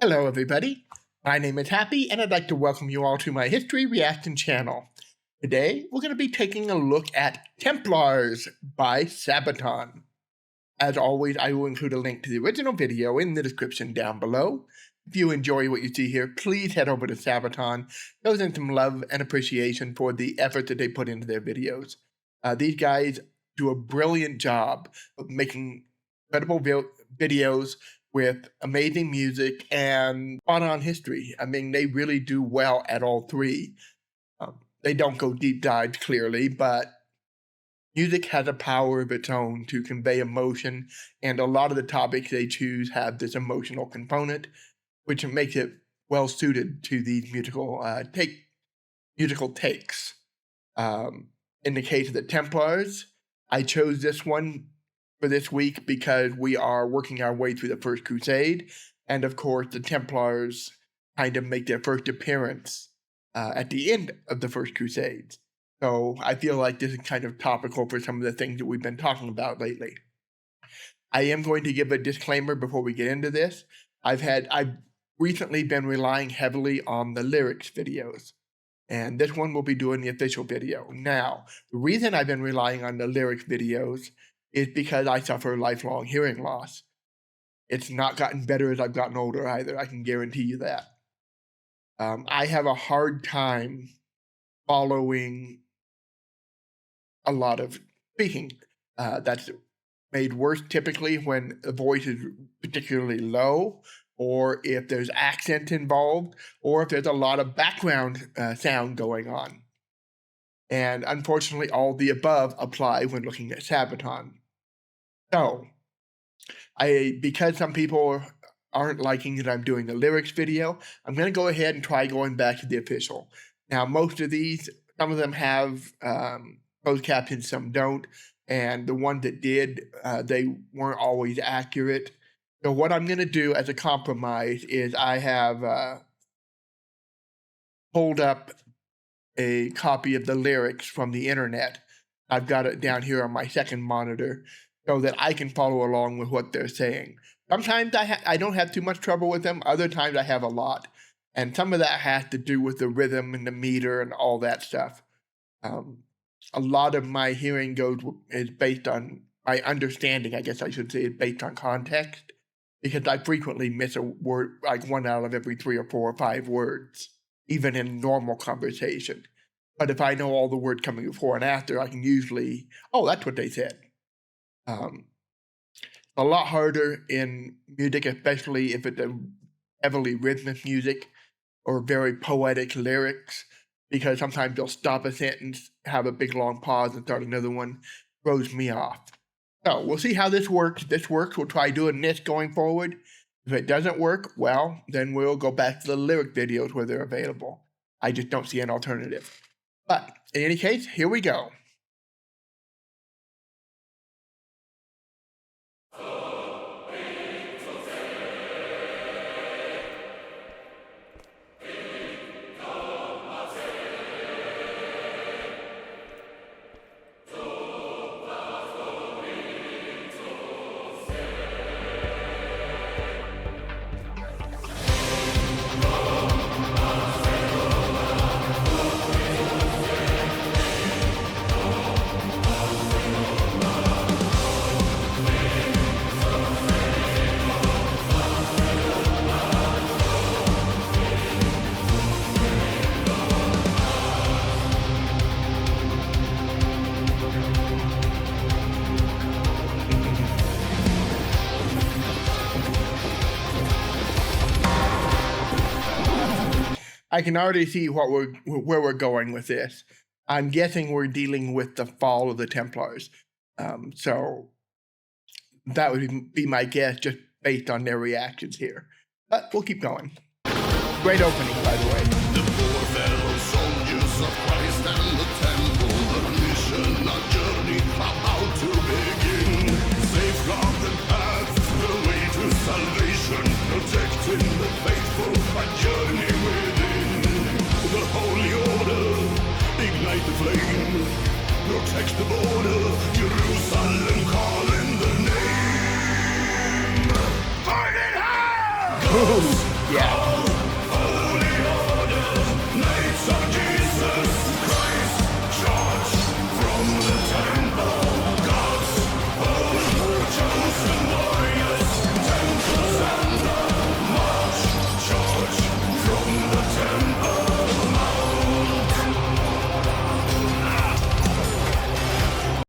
Hello everybody, my name is Happy and I'd like to welcome you all to my History Reaction channel. Today we're going to be taking a look at Templars by Sabaton. As always, I will include a link to the original video in the description down below. If you enjoy what you see here, please head over to Sabaton. Show them some love and appreciation for the effort that they put into their videos. These guys do a brilliant job of making incredible videos with amazing music and spot-on history. I mean, they really do well at all three. They don't go deep dives clearly, but music has a power of its own to convey emotion, and a lot of the topics they choose have this emotional component, which makes it well suited to these musical takes. In the case of the Templars, I chose this one for this week because we are working our way through the First Crusade, and of course the Templars kind of make their first appearance at the end of the First Crusade. So I feel like this is kind of topical for some of the things that we've been talking about lately. I am going to give a disclaimer before we get into this. I've recently been relying heavily on the lyrics videos, and this one will be doing the official video. Now, the reason I've been relying on the lyrics videos is because I suffer lifelong hearing loss. It's not gotten better as I've gotten older either, I can guarantee you that. I have a hard time following a lot of speaking. That's made worse typically when the voice is particularly low, or if there's accent involved, or if there's a lot of background sound going on. And unfortunately, all the above apply when looking at Sabaton. So, because some people aren't liking that I'm doing the lyrics video, I'm going to go ahead and try going back to the official. Now, most of these, some of them have closed captions, some don't, and the ones that did, they weren't always accurate. So what I'm going to do as a compromise is I have pulled up a copy of the lyrics from the internet. I've got it down here on my second monitor so that I can follow along with what they're saying. Sometimes I don't have too much trouble with them. Other times I have a lot. And some of that has to do with the rhythm and the meter and all that stuff. A lot of my hearing is based on, my understanding, I guess I should say, is based on context, because I frequently miss a word, like one out of every 3 or 4 or 5 words, even in normal conversation. But if I know all the words coming before and after, I can usually, oh, that's what they said. A lot harder in music, especially if it's a heavily rhythmic music or very poetic lyrics, because sometimes they'll stop a sentence, have a big long pause, and start another one. Throws me off. So we'll see how this works. If this works, we'll try doing this going forward. If it doesn't work, well, then we'll go back to the lyric videos where they're available. I just don't see an alternative. But in any case, here we go. I can already see where we're going with this. I'm guessing we're dealing with the fall of the Templars. So that would be my guess just based on their reactions here. But we'll keep going. Great opening, by the way. The poor fellow soldiers of Christ and the temple, the mission, a journey about to begin. Safeguard the path, the way to salvation, protecting the faithful, a journey within. The holy order, ignite the flame, protect the border, Jerusalem calling the name. Burn in hell! Yeah. Knights of Jesus Christ, charge from the temple. God's own chosen warriors, Templars and the march, charge from the temple mount.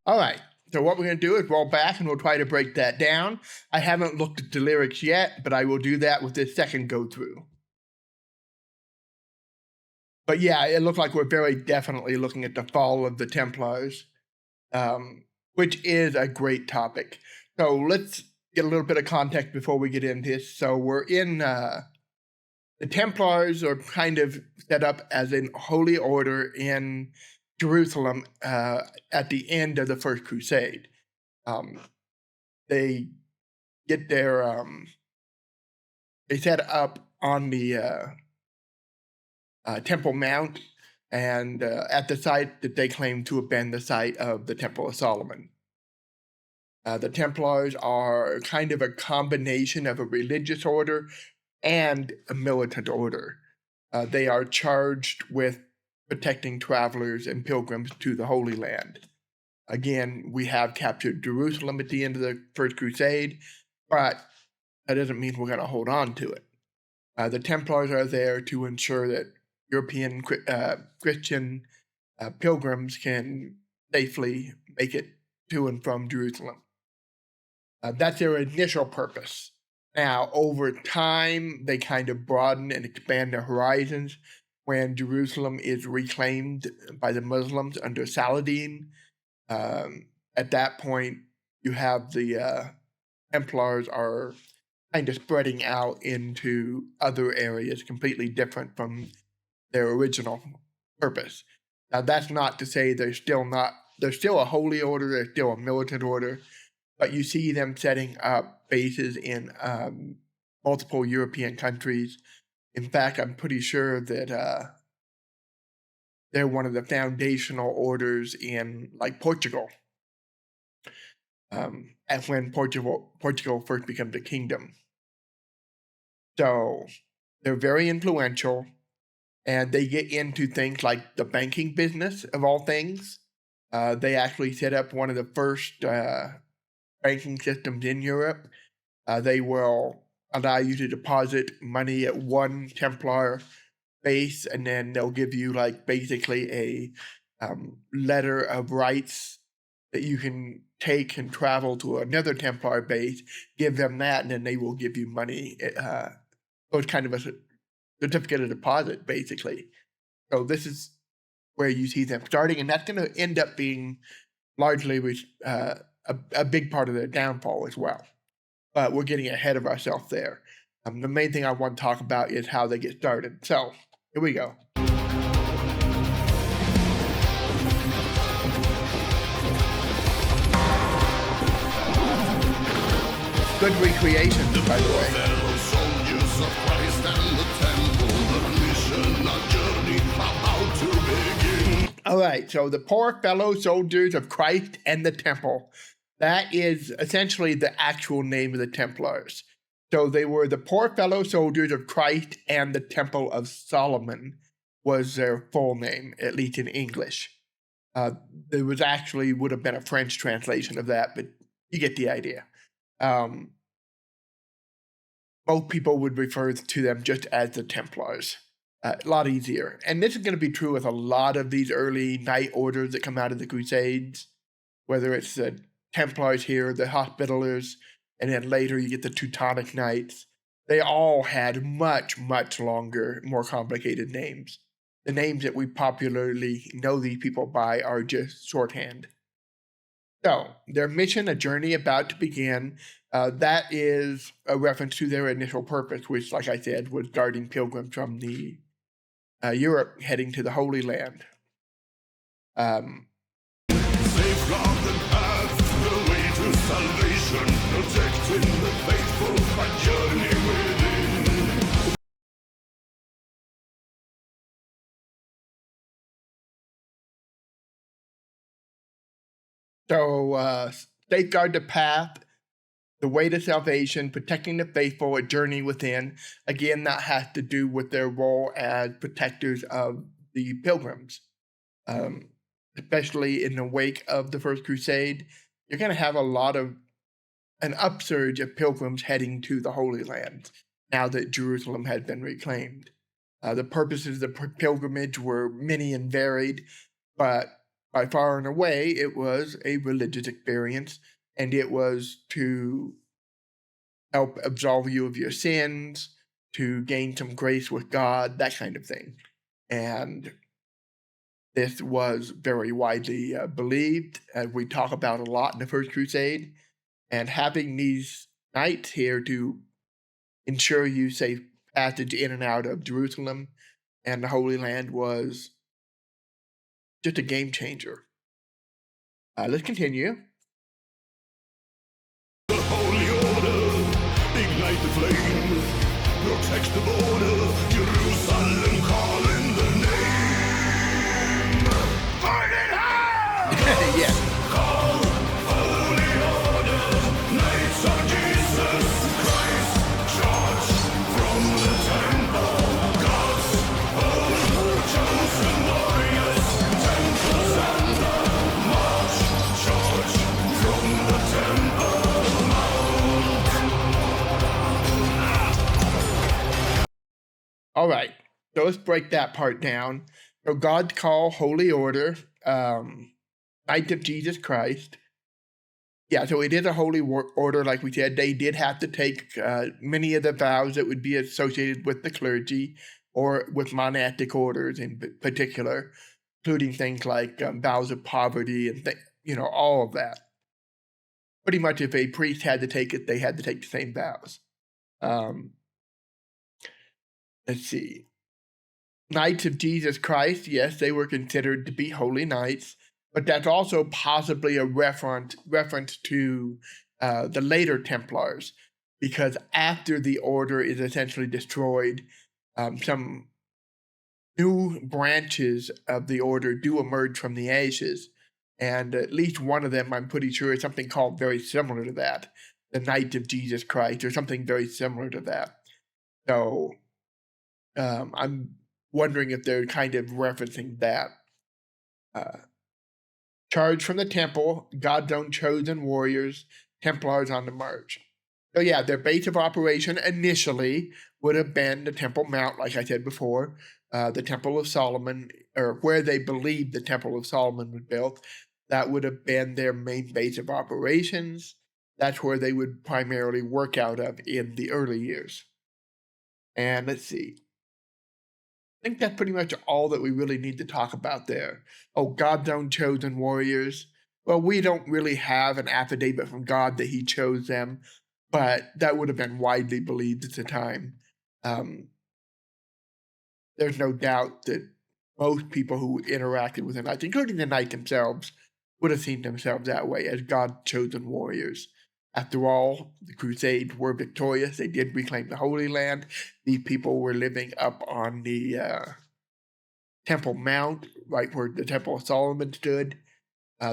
All right. So what we're going to do is roll back and we'll try to break that down. I haven't looked at the lyrics yet, but I will do that with this second go through. But yeah, it looks like we're very definitely looking at the fall of the Templars, which is a great topic. So let's get a little bit of context before we get into this. So we're in, the Templars are kind of set up as a holy order in Jerusalem at the end of the First Crusade. They get their, they set up on the Temple Mount and at the site that they claim to have been the site of the Temple of Solomon. The Templars are kind of a combination of a religious order and a militant order. They are charged with protecting travelers and pilgrims to the Holy Land. Again, we have captured Jerusalem at the end of the First Crusade, but that doesn't mean we're going to hold on to it. The Templars are there to ensure that European Christian pilgrims can safely make it to and from Jerusalem. That's their initial purpose. Now, over time, they kind of broaden and expand their horizons when Jerusalem is reclaimed by the Muslims under Saladin. At that point, you have the Templars are kind of spreading out into other areas completely different from their original purpose. Now, that's not to say they're still a holy order, they're still a militant order, but you see them setting up bases in multiple European countries. In fact, I'm pretty sure that they're one of the foundational orders in like Portugal. And when Portugal first becomes a kingdom. So they're very influential, and they get into things like the banking business of all things. They actually set up one of the first banking systems in Europe. They will allow you to deposit money at one Templar base, and then they'll give you like basically a letter of rights that you can take and travel to another Templar base, give them that, and then they will give you money. So it's kind of a certificate of deposit, basically. So this is where you see them starting, and that's going to end up being largely a big part of their downfall as well. But we're getting ahead of ourselves there. The main thing I want to talk about is how they get started. So here we go. Good recreation, by the way. Fellow soldiers of Christ and the temple, the mission, a journey about to begin. All right, so the poor fellow soldiers of Christ and the temple. That is essentially the actual name of the Templars. So they were the poor fellow soldiers of Christ and the Temple of Solomon was their full name, at least in English. There was actually would have been a French translation of that, but you get the idea. Most people would refer to them just as the Templars. A lot easier. And this is going to be true with a lot of these early knight orders that come out of the Crusades, whether it's the Templars here, the Hospitallers, and then later you get the Teutonic Knights. They all had much, much longer, more complicated names. The names that we popularly know these people by are just shorthand. So, their mission, a journey about to begin, that is a reference to their initial purpose, which, like I said, was guarding pilgrims from the Europe heading to the Holy Land. Safeguard the path, the way to salvation, protecting the faithful, a journey within. So, safeguard the path, the way to salvation, protecting the faithful, a journey within. Again, that has to do with their role as protectors of the pilgrims. Especially in the wake of the First Crusade, you're going to have an upsurge of pilgrims heading to the Holy Land now that Jerusalem had been reclaimed. The purposes of the pilgrimage were many and varied, but by far and away, it was a religious experience, and it was to help absolve you of your sins, to gain some grace with God, that kind of thing. And this was very widely believed, as we talk about a lot in the First Crusade. And having these knights here to ensure you safe passage in and out of Jerusalem and the Holy Land was just a game changer. Let's continue. The Holy Order, ignite the flame, protect the border, Jerusalem calling the name. Burn it out! Yes. Call, Holy Order, Knights of Jesus Christ, charge from the temple, God's own chosen warriors, Templars and the march, charge from the temple mount. All right. So let's break that part down. So God's call, Holy Order, Knights of Jesus Christ. Yeah, so it is a holy order, like we said. They did have to take many of the vows that would be associated with the clergy or with monastic orders in particular, including things like vows of poverty and all of that. Pretty much if a priest had to take it, they had to take the same vows. Let's see. Knights of Jesus Christ, yes, they were considered to be holy knights, but that's also possibly a reference to the later Templars, because after the order is essentially destroyed, some new branches of the order do emerge from the ashes, and at least one of them, I'm pretty sure, is something called very similar to that, the Knights of Jesus Christ, or something very similar to that. So I'm wondering if they're kind of referencing that. Charge from the temple, God's own chosen warriors, Templars on the march. So yeah, their base of operation initially would have been the Temple Mount, like I said before, the Temple of Solomon, or where they believed the Temple of Solomon was built. That would have been their main base of operations. That's where they would primarily work out of in the early years. And let's see. I think that's pretty much all that we really need to talk about there. Oh, God's own chosen warriors. Well, we don't really have an affidavit from God that he chose them, but that would have been widely believed at the time. There's no doubt that most people who interacted with the knights, including the knights themselves, would have seen themselves that way, as God's chosen warriors. After all, the Crusades were victorious. They did reclaim the Holy Land. These people were living up on the Temple Mount, right where the Temple of Solomon stood.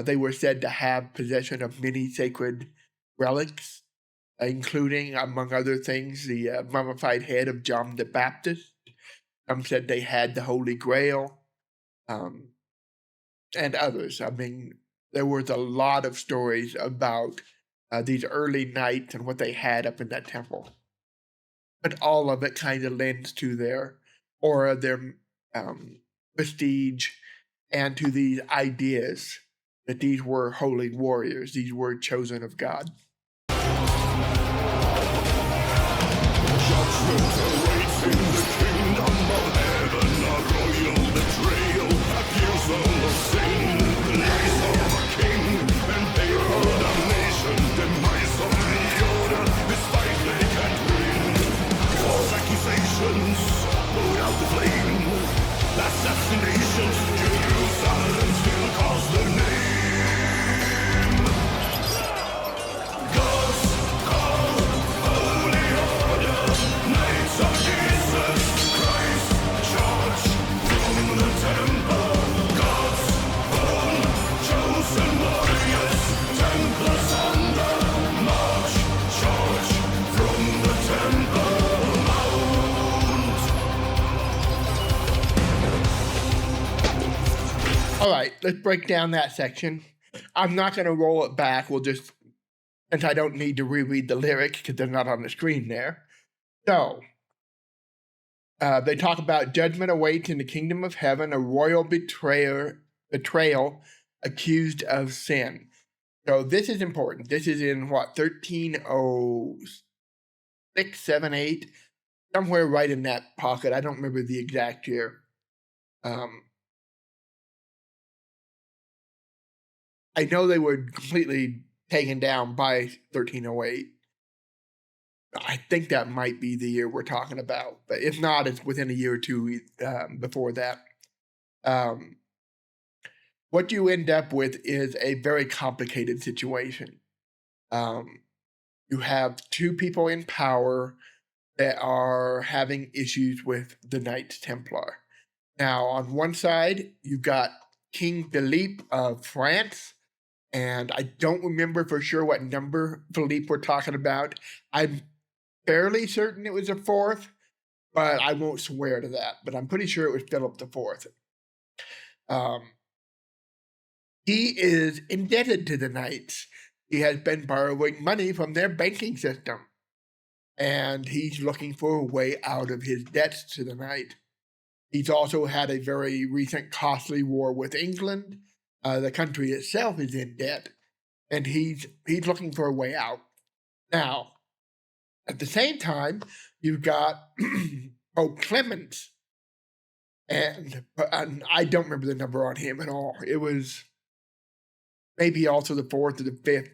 They were said to have possession of many sacred relics, including, among other things, the mummified head of John the Baptist. Some said they had the Holy Grail, and others. I mean, there was a lot of stories about these early knights and what they had up in that temple. But all of it kind of lends to their aura, their prestige, and to these ideas that these were holy warriors, these were chosen of God. Judgment awaits in the kingdom of heaven, a royal betrayal, accusal of sin, lies of a king, and they hold a nation, demise of the order, despite they can't win. False accusations, put out the flame, assassinations, Jerusalem still calls the name. God's call, holy order, Knights of Jesus Christ, charge from the temple, God's own chosen warriors, Templars on the march, All right, let's break down that section. I'm not going to roll it back. We'll just, since I don't need to reread the lyrics because they're not on the screen there. So, they talk about judgment awaits in the kingdom of heaven, a royal betrayal accused of sin. So this is important. This is in what, 1306, 7, 8, somewhere right in that pocket. I don't remember the exact year. I know they were completely taken down by 1308. I think that might be the year we're talking about, but if not, it's within a year or two before that. What you end up with is a very complicated situation. You have two people in power that are having issues with the Knights Templar. Now, on one side, you've got King Philippe of France, and I don't remember for sure what number Philippe we're talking about. I'm fairly certain it was a fourth, but I won't swear to that. But I'm pretty sure it was Philip the Fourth. He is indebted to the Knights. He has been borrowing money from their banking system, and he's looking for a way out of his debts to the Knight. He's also had a very recent costly war with England. The country itself is in debt, and he's looking for a way out. Now, at the same time, you've got Pope Clemens, and I don't remember the number on him at all. It was maybe also the fourth or the fifth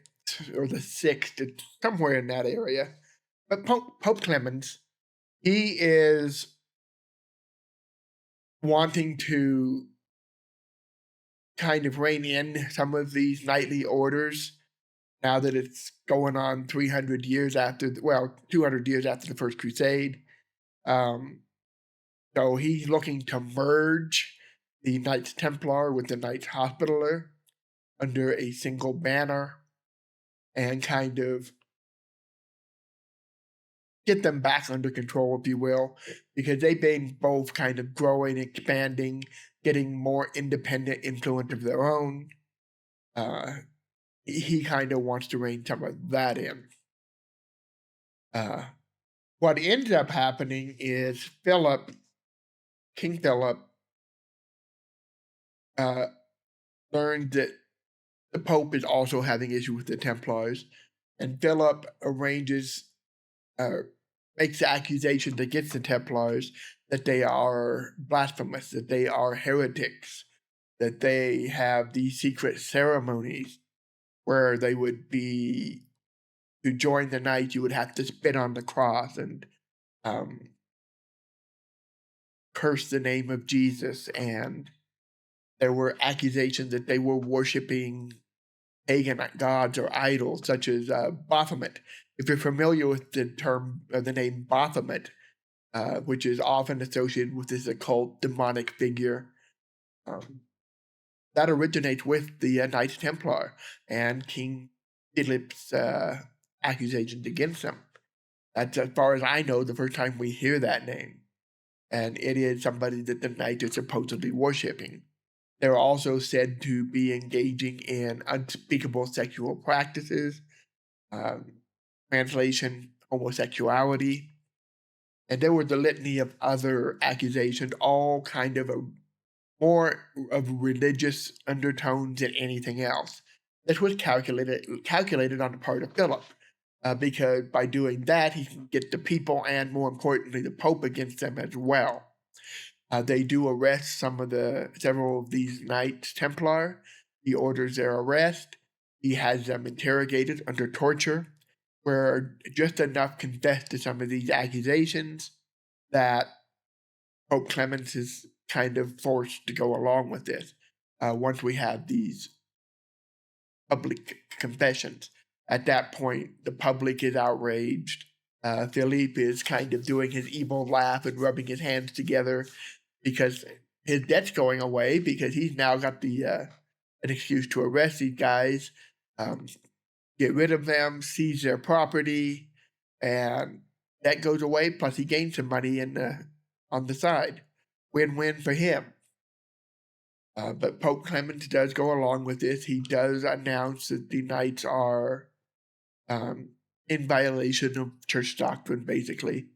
or the sixth, somewhere in that area. But Pope Clemens, he is wanting to kind of rein in some of these knightly orders now that it's going on 300 years after, 200 years after the First Crusade. So he's looking to merge the Knights Templar with the Knights Hospitaller under a single banner and kind of get them back under control, if you will, because they've been both kind of growing, expanding, getting more independent influence of their own. He kind of wants to rein some of that in. What ends up happening is King Philip, learned that the Pope is also having issues with the Templars, and Philip makes accusations against the Templars that they are blasphemous, that they are heretics, that they have these secret ceremonies where they would be, to join the Knights, you would have to spit on the cross and curse the name of Jesus, and there were accusations that they were worshiping pagan gods or idols, such as Baphomet. If you're familiar with the name Baphomet, which is often associated with this occult demonic figure, that originates with the Knights Templar and King Philip's accusations against them. That's, as far as I know, the first time we hear that name. And it is somebody that the Knights are supposedly worshipping. They're also said to be engaging in unspeakable sexual practices, translation, homosexuality, and there was a litany of other accusations, all kind of more of religious undertones than anything else. This was calculated on the part of Philip, because by doing that, he can get the people and, more importantly, the Pope against them as well. They do arrest several of these Knights Templar. He orders their arrest. He has them interrogated under torture, where just enough confess to some of these accusations that Pope Clemens is kind of forced to go along with this. Once we have these public confessions, at that point, the public is outraged. Philippe is kind of doing his evil laugh and rubbing his hands together because his debt's going away, because he's now got an excuse to arrest these guys, get rid of them, seize their property, and that goes away. Plus, he gains some money on the side. Win-win for him. But Pope Clement does go along with this. He does announce that the Knights are in violation of church doctrine, basically.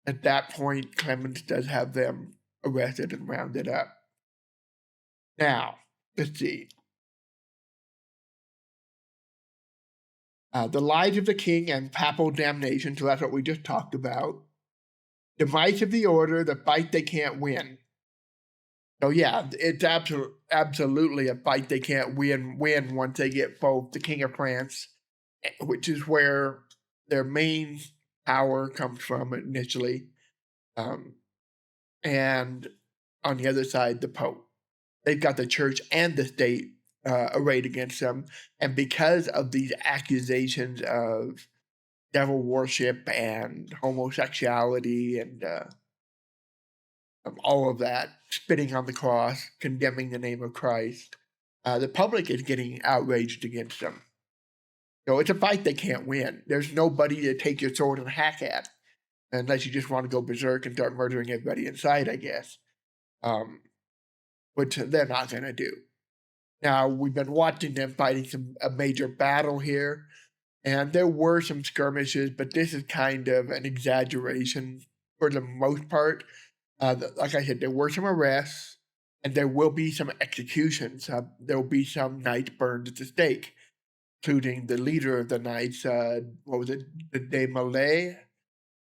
At that point, Clement does have them arrested and rounded up. Now, let's see. The lies of the king and papal damnation, so that's what we just talked about. Demise of the order, the fight they can't win. So yeah, it's absolutely a fight they can't win once they get both the King of France, which is where their main power comes from initially, and on the other side, the Pope. They've got the church and the state arrayed against them, and because of these accusations of devil worship and homosexuality and all of that, spitting on the cross, condemning the name of Christ, the public is getting outraged against them. So it's a fight they can't win. There's nobody to take your sword and hack at, unless you just want to go berserk and start murdering everybody inside, I guess, which they're not going to do. Now, we've been watching them fighting a major battle here, and there were some skirmishes, but this is kind of an exaggeration for the most part. Like I said, there were some arrests, and there will be some executions. There will be some knights burned at the stake, including the leader of the knights, what was it, de Molay?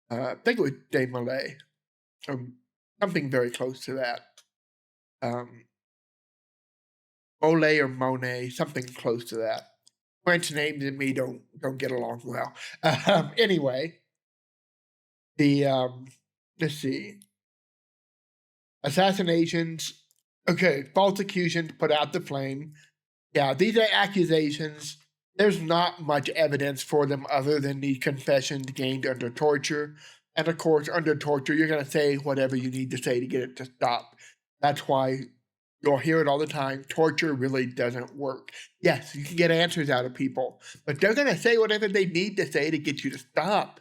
I think it was de Molay, something very close to that. Molay or Monet, something close to that. French names and me don't get along well. Anyway, let's see. Assassinations. Okay, false accusations put out the flame. Yeah, these are accusations. There's not much evidence for them other than the confessions gained under torture. And of course, under torture, you're going to say whatever you need to say to get it to stop. That's why you'll hear it all the time. Torture really doesn't work. Yes, you can get answers out of people, but they're going to say whatever they need to say to get you to stop.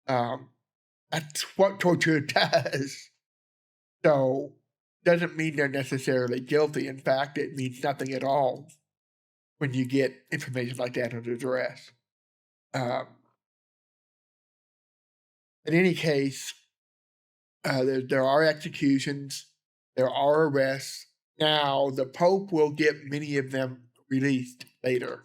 That's what torture does. So, doesn't mean they're necessarily guilty. In fact, it means nothing at all when you get information like that under duress. In any case, there are executions, there are arrests. Now, the Pope will get many of them released later.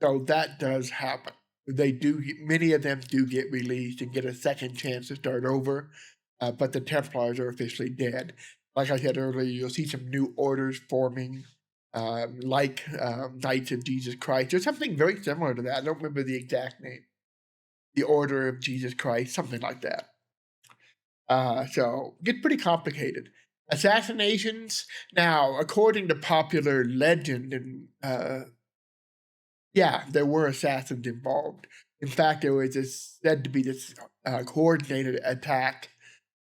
So that does happen. Many of them do get released and get a second chance to start over, but the Templars are officially dead. Like I said earlier, you'll see some new orders forming, like Knights of Jesus Christ. There's something very similar to that. I don't remember the exact name. The Order of Jesus Christ, something like that. So it gets pretty complicated. Assassinations. Now, according to popular legend, and yeah, there were assassins involved. In fact, there was said to be this coordinated attack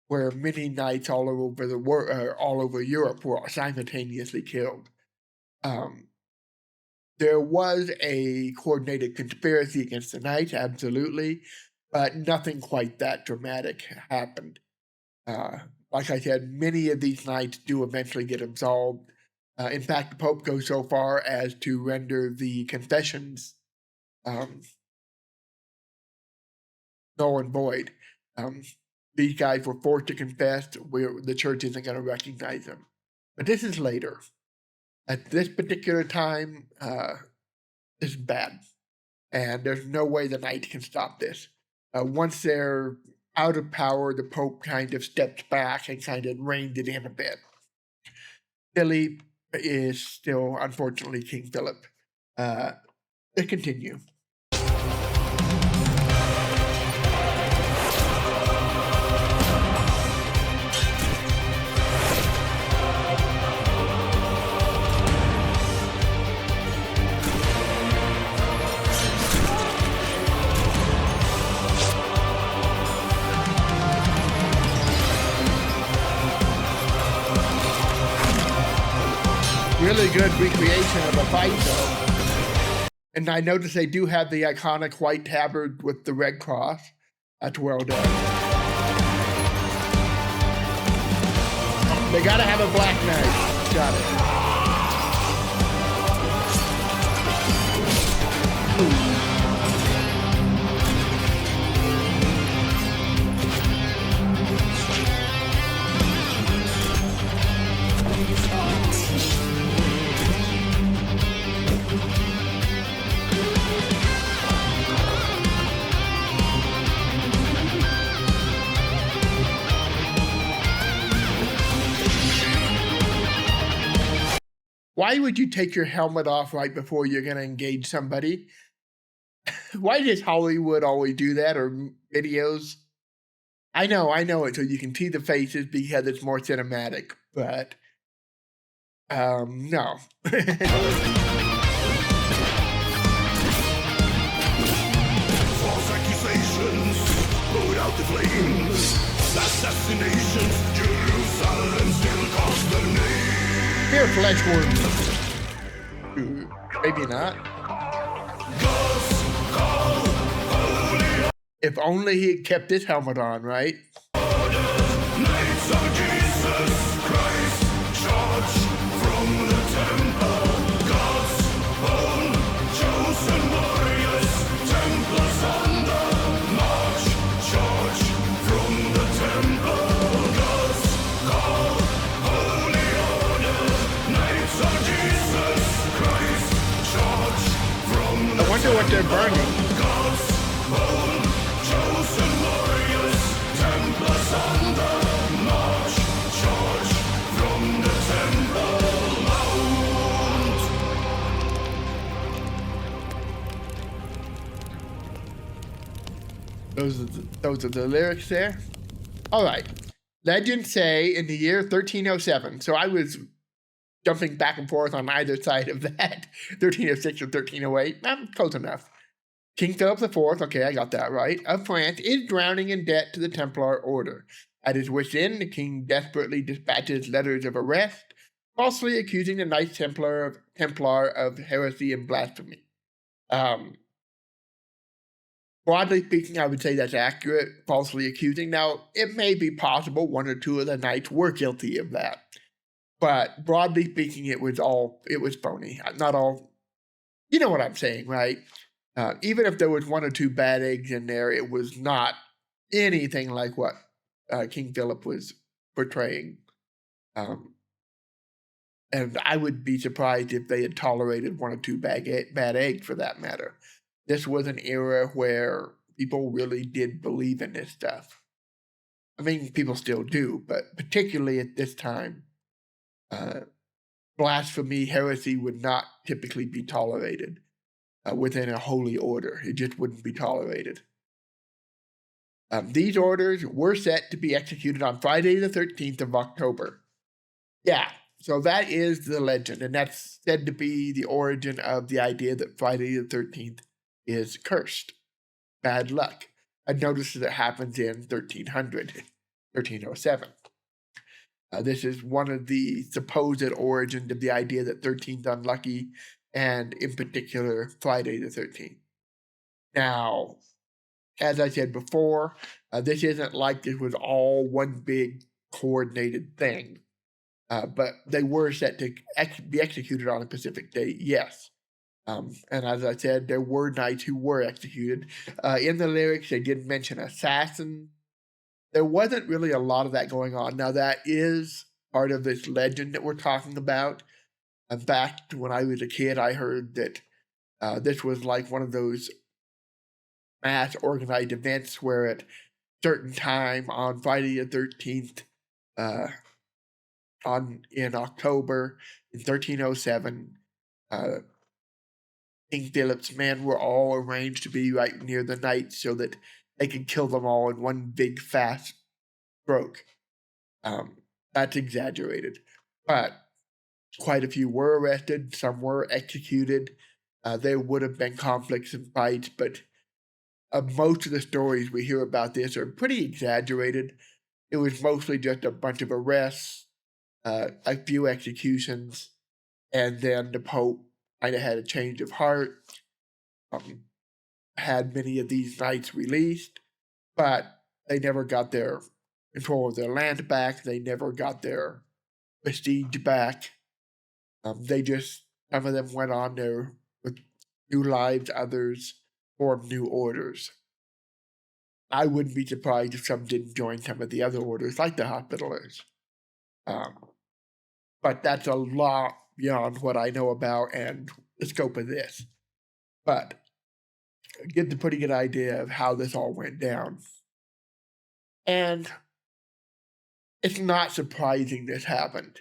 where many knights all over the world, all over Europe, were simultaneously killed. There was a coordinated conspiracy against the knights, absolutely, but nothing quite that dramatic happened. Like I said, many of these knights do eventually get absolved. In fact, the Pope goes so far as to render the confessions null and void. These guys were forced to confess. The church isn't going to recognize them. But this is later. At this particular time, this is bad. And there's no way the knights can stop this. Once they're out of power, the Pope kind of steps back and kind of reined it in a bit. Philip is still, unfortunately, King Philip. Let's continue. Really good recreation of a fight, though. And I notice they do have the iconic white tabard with the red cross. That's well done. They gotta have a black knight. Got it. Why would you take your helmet off right before you're going to engage somebody? Why does Hollywood always do that, or videos? I know it, so you can see the faces because it's more cinematic, but no. False accusations, put out the flames. Assassinations, Jerusalem still calls the name. Here, flesh wound. Maybe not. If only he kept his helmet on, right? Knights of Jesus Christ, charge from the temple. God's own chosen warriors, Templars on the march. Charge from the temple. God's call, holy order. Knights of Jesus Christ, charge from the I wonder what they're burning. God's own chosen warriors, Templars on the march. Charge from the temple mount. Those are the lyrics there. All right. Legends say in the year 1307. So I was jumping back and forth on either side of that. 1306 or 1308. Close enough. King Philip IV, okay, I got that right, of France is drowning in debt to the Templar order. At his wit's end, the king desperately dispatches letters of arrest, falsely accusing the Knights Templar of heresy and blasphemy. Broadly speaking, I would say that's accurate, falsely accusing. Now, it may be possible one or two of the knights were guilty of that. But broadly speaking, it was phony. Not all, you know what I'm saying, right? Even if there was one or two bad eggs in there, it was not anything like what King Philip was portraying. And I would be surprised if they had tolerated one or two bad eggs for that matter. This was an era where people really did believe in this stuff. I mean, people still do, but particularly at this time, blasphemy, heresy would not typically be tolerated within a holy order. It just wouldn't be tolerated. These orders were set to be executed on Friday the 13th of October. Yeah, so that is the legend, and that's said to be the origin of the idea that Friday the 13th is cursed, bad luck. I noticed that it happens in 1307. This is one of the supposed origins of the idea that 13th unlucky, and in particular, Friday the 13th. Now, as I said before, this isn't like this was all one big coordinated thing, but they were set to be executed on a specific date, yes. And as I said, there were knights who were executed. In the lyrics, they did mention assassin. There wasn't really a lot of that going on. Now, that is part of this legend that we're talking about. In fact, when I was a kid, I heard that this was like one of those mass organized events where at certain time on Friday the 13th, in October in 1307, King Philip's men were all arranged to be right near the knights so that they could kill them all in one big fast stroke. That's exaggerated, but quite a few were arrested, some were executed. There would have been conflicts and fights, but most of the stories we hear about this are pretty exaggerated. It was mostly just a bunch of arrests, a few executions, and then the Pope kind of had a change of heart, had many of these knights released, but they never got their control of their land back. They never got their besiege back. Some of them went on there with new lives, others formed new orders. I wouldn't be surprised if some didn't join some of the other orders, like the Hospitallers. But that's a lot beyond what I know about and the scope of this. But it gives a pretty good idea of how this all went down. And it's not surprising this happened.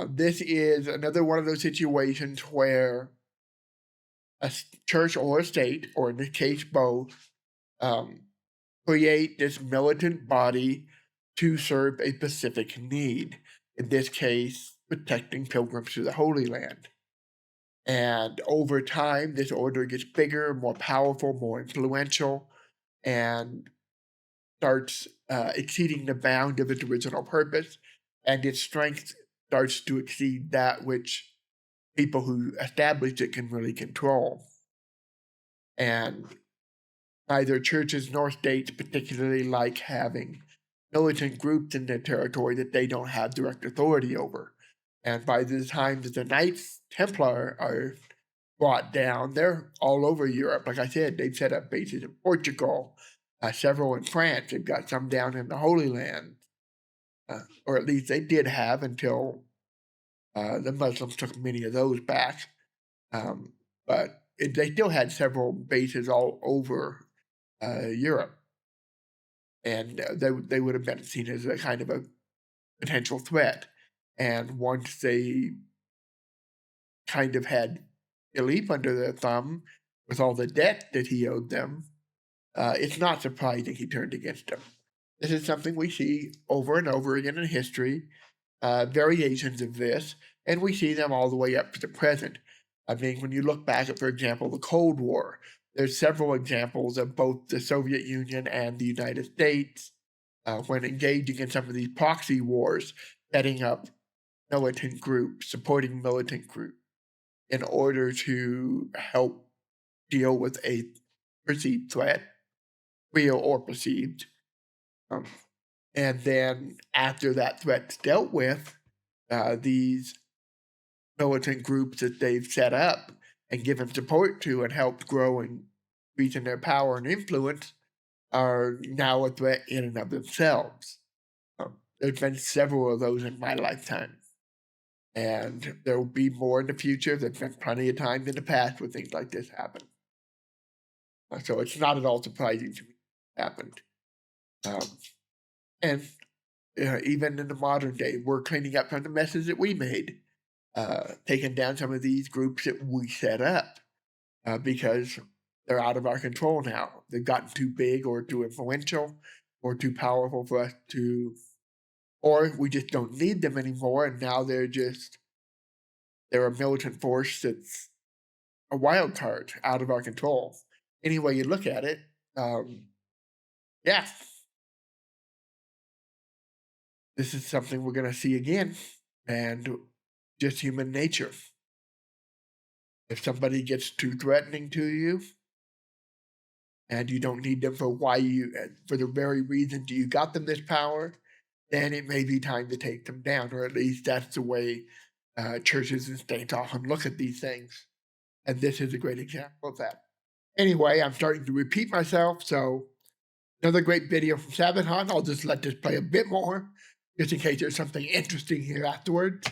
This is another one of those situations where a church or a state, or in this case both, create this militant body to serve a specific need. In this case, protecting pilgrims to the Holy Land. And over time, this order gets bigger, more powerful, more influential, and starts exceeding the bound of its original purpose, and its strength starts to exceed that which people who established it can really control. And neither churches nor states particularly like having militant groups in their territory that they don't have direct authority over. And by the time that the Knights Templar are brought down, they're all over Europe. Like I said, they've set up bases in Portugal, several in France. They've got some down in the Holy Land, or at least they did have until the Muslims took many of those back. But they still had several bases all over Europe. And they would have been seen as a kind of a potential threat. And once they kind of had Philippe under their thumb with all the debt that he owed them, it's not surprising he turned against them. This is something we see over and over again in history, variations of this, and we see them all the way up to the present. I mean, when you look back at, for example, the Cold War, there's several examples of both the Soviet Union and the United States, when engaging in some of these proxy wars, setting up militant groups, supporting militant groups, in order to help deal with a perceived threat, real or perceived. And then after that threat's dealt with, these militant groups that they've set up and given support to and helped grow and increase in their power and influence are now a threat in and of themselves. There's been several of those in my lifetime. And there will be more in the future. There's been plenty of times in the past where things like this happen. So it's not at all surprising to me it happened. And even in the modern day, we're cleaning up from the messes that we made, taking down some of these groups that we set up because they're out of our control now. They've gotten too big or too influential or too powerful for us to, or we just don't need them anymore, and now they're a militant force that's a wild card out of our control. Any way you look at it, yeah. This is something we're going to see again, and just human nature. If somebody gets too threatening to you, and you don't need them for the very reason you got them this power, then it may be time to take them down, or at least that's the way churches and states often look at these things. And this is a great example of that. Anyway, I'm starting to repeat myself, so another great video from Sabaton. I'll just let this play a bit more, just in case there's something interesting here afterwards.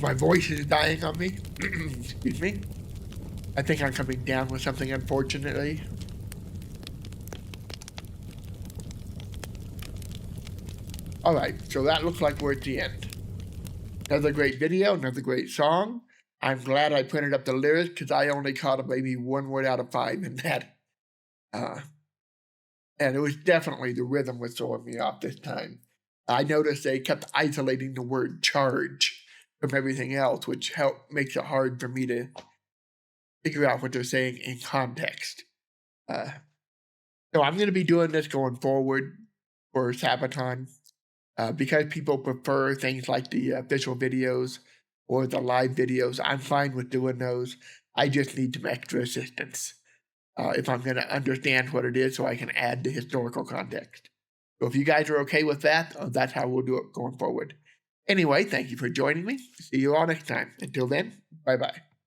My voice is dying on me. Excuse me. I think I'm coming down with something, unfortunately. Alright, so that looks like we're at the end. Another great video, another great song. I'm glad I printed up the lyrics because I only caught maybe 1 word out of 5 in that. And it was definitely the rhythm was throwing me off this time. I noticed they kept isolating the word charge from everything else, which makes it hard for me to figure out what they're saying in context. So I'm going to be doing this going forward for Sabaton. Because people prefer things like the official videos or the live videos, I'm fine with doing those. I just need some extra assistance if I'm going to understand what it is so I can add the historical context. So if you guys are okay with that, that's how we'll do it going forward. Anyway, thank you for joining me. See you all next time. Until then, bye-bye.